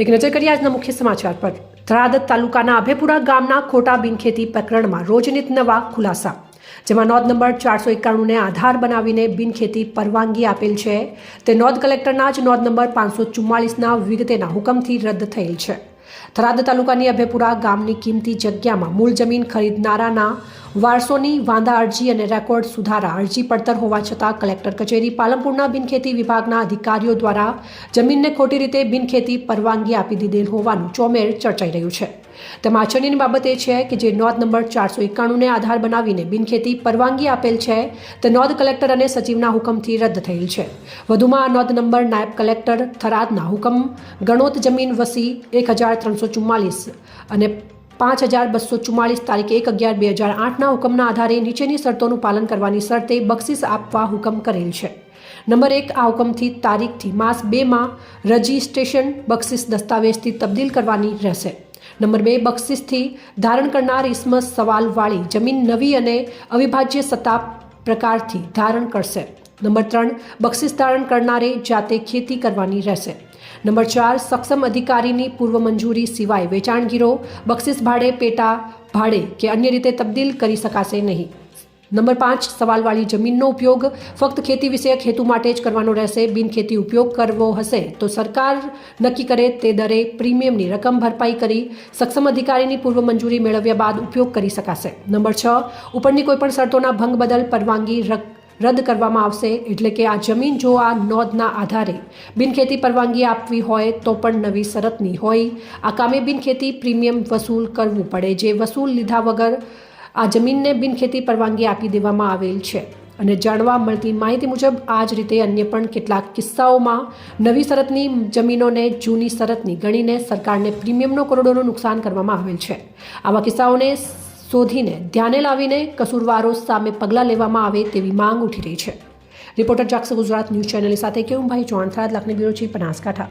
એક નજર કરીએ આજના મુખ્ય સમાચાર પર। થરાદ તાલુકાના અભેપુરા ગામના ખોટા બિનખેતી પ્રકરણમાં રોજનિત નવા ખુલાસા, જેમાં નોંધ નંબર 491ને આધાર બનાવીને બિનખેતી પરવાનગી આપેલ છે તે નોંધ કલેક્ટરના જ નોંધ નંબર 544ના વિગતેના હુકમથી રદ થયેલ છે। થરાદ તાલુકાની અભેપુરા ગામની કિંમતી જગ્યામાં મૂળ જમીન ખરીદનારાના વારસોની વાંધા અરજી અને રેકોર્ડ સુધારા અરજી પડતર હોવા છતાં કલેક્ટર કચેરી પાલનપુરના બિનખેતી વિભાગના અધિકારીઓ દ્વારા જમીનને ખોટી રીતે બિનખેતી પરવાનગી આપી દીધેલ હોવાનું ચોમેર ચર્ચાઈ રહ્યું છે। તેમાં આશ્ચર્યની બાબત એ છે કે જે નોંધ નંબર 491ને આધાર બનાવીને બિનખેતી પરવાનગી આપેલ છે તે નોંધ કલેક્ટર અને સચિવના હુકમથી રદ થયેલ છે। વધુમાં આ નોંધ નંબર નાયબ કલેક્ટર થરાદના હુકમ ગણોત જમીન વસી 1344 અને 5244 તારીખ 1/11/2008ના હુકમના આધારે નીચેની શરતોનું પાલન કરવાની શરતે બક્ષિસ આપવા હુકમ કરેલ છે। નંબર 1, આ હુકમથી તારીખથી માસ 2માં રજિસ્ટ્રેશન બક્ષિસ દસ્તાવેજથી તબદીલ કરવાની રહેશે। નંબર 2, બક્ષિસથી ધારણ કરનાર ઇસમત સવાલવાળી જમીન નવી અને અવિભાજ્ય સત્તા પ્રકારથી ધારણ કરશે। નંબર 3, બક્ષિસ ધારણ કરનારે જાતે ખેતી કરવાની રહેશે। નંબર 4, સક્ષમ અધિકારીની પૂર્વ મંજૂરી સિવાય વેચાણગીરો બક્ષિસ ભાડે, પેટા ભાડે કે અન્ય રીતે તબદીલ કરી શકાશે નહીં। નંબર 5, સવાલવાળી જમીનનો ઉપયોગ ફક્ત ખેતી વિષયક હેતુ માટે જ કરવાનો રહેશે। બિનખેતી ઉપયોગ કરવો હશે તો સરકાર નક્કી કરે તે દરે પ્રીમિયમની રકમ ભરપાઈ કરી સક્ષમ અધિકારીની પૂર્વ મંજૂરી મેળવ્યા બાદ ઉપયોગ કરી શકાશે। નંબર 6, ઉપરની કોઈપણ શરતોના ભંગ બદલ પરવાનગી રદ કરવામાં આવશે। એટલે કે આ જમીન જો આ નોંધના આધારે બિનખેતી પરવાનગી આપવી હોય તો પણ નવી શરતની હોય આ કામે બિનખેતી પ્રીમિયમ વસૂલ કરવું પડે, જે વસૂલ લીધા વગર આ જમીનને બિનખેતી પરવાનગી આપી દેવામાં આવેલ છે। અને જાણવા મળતી માહિતી મુજબ આ જ રીતે અન્ય પણ કેટલાક કિસ્સાઓમાં નવી શરતની જમીનોને જૂની શરતની ગણીને સરકારને પ્રીમિયમનો કરોડોનું નુકસાન કરવામાં આવેલ છે। આવા કિસ્સાઓને શોધીને ધ્યાને લાવીને કસૂરવારો સામે પગલાં લેવામાં આવે તેવી માંગ ઉઠી રહી છે। રિપોર્ટર જાગસ ગુજરાત ન્યૂઝ ચેનલ સાથે કેવુંભાઈ ચૌહાણ, થરાદ, લખની બ્યુરો ચીફ, બનાસકાંઠા।